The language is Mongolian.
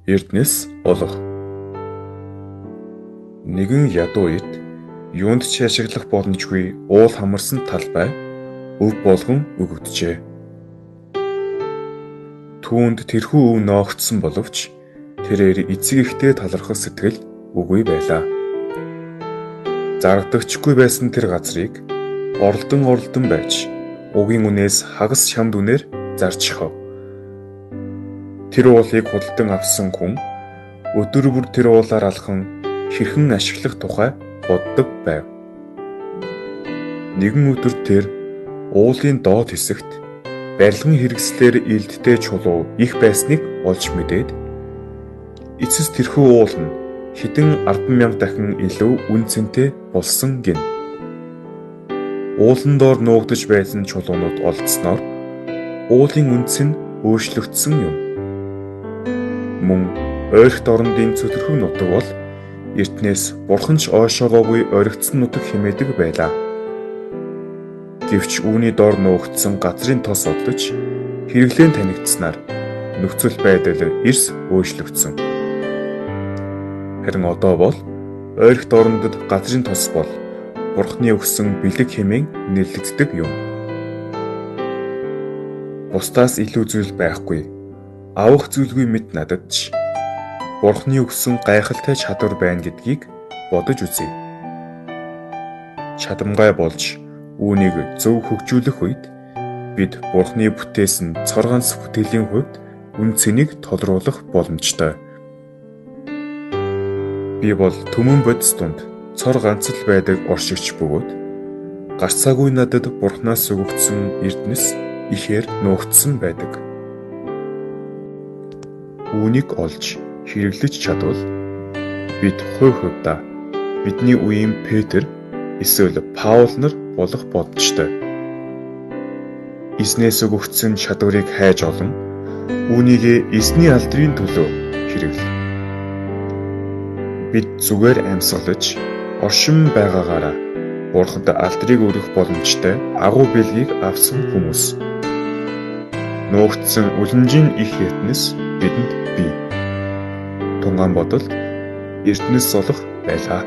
Эрдэнэс олох. Нэгэн ядуу эд юунд ч ашиглах боломжгүй уул хамарсан талбай өв болгон өгөгдөжээ. Түүнд тэрхүү өв ноогдсон боловч тэрээр эцэг ихтэй талархах сэтгэл үгүй байлаа. Зарагдагчгүй байсан тэр газрыг оролдон байж угийн үнээс хагас шамд үнээр зарчихав. Тэр уулыг худалдан авсан хүн өдөр бүр тэр уулаар алхан хэрхэн ашиглах тухай боддог байв. Нэгэн өдөр тэр уулын доод хэсэгт барилгын хэрэгслээр илдтэй чулуу их байсныг олж мэдээд эцэс тэрхүү уул нь хэдэн 10,000 дахин илүү үн цэнтэй болсон гин. Уулан доор нуугдаж байсан чулуунууд олдсноор уулын үнц нь өөрчлөгдсөн юм. Мөн ойрхт орондын цөтөрхөг нутаг бол эртнээс бурхан ч ойшоогоогүй оригдсон нутаг хэмээдэг байлаа. Гэвч үүний доор нуугдсан газрын тос одож хэрэглэн танигдсанаар нөхцөл байдал эрс өөрчлөгдсөн. Харин одоо бол ойрхт орондод газрын тос бол бурханы өгсөн бэлэг хэмээн нэрлэгддэг юм. Бусдаас илүү зүйл байхгүй, авах зүйлгүй мэд надад ч бурханы өгсөн гайхалтай чадвар байна гэдгийг бодож үзье. Чадамгай болж үүнийг зөв хөгжүүлэх үед бид бурханы бүтээсэн цор ганц бүтэлийн хувьд үн цэнийг тодруулах боломжтой. Би бол түмэн бодис дунд цор ганц л байдаг оршигч бөгөөд гарцаагүй надад бурханаас өгөгдсөн эрдэнэс ихээр нуугдсан байдаг. Үүнийг олж хэрэглэж чадвал бид хувь хувьдаа бидний үеийн Петр эсвэл Паул нар болох боломжтой. Эзнээс өгөгдсөн чадварыг хайж олон үүнийг эзний алдрын төлөө хэрэглэ. Бид зүгээр амьсгалж оршин байгаагаараа Бурханд алдрыг өргөх боломжтой агуу бэлгийг авсан хүмүүс. Нуугдсан үлэмжийн их эрдэнэс бидэнд бий. Тунган бодолд эрдэнэс олох байлаа.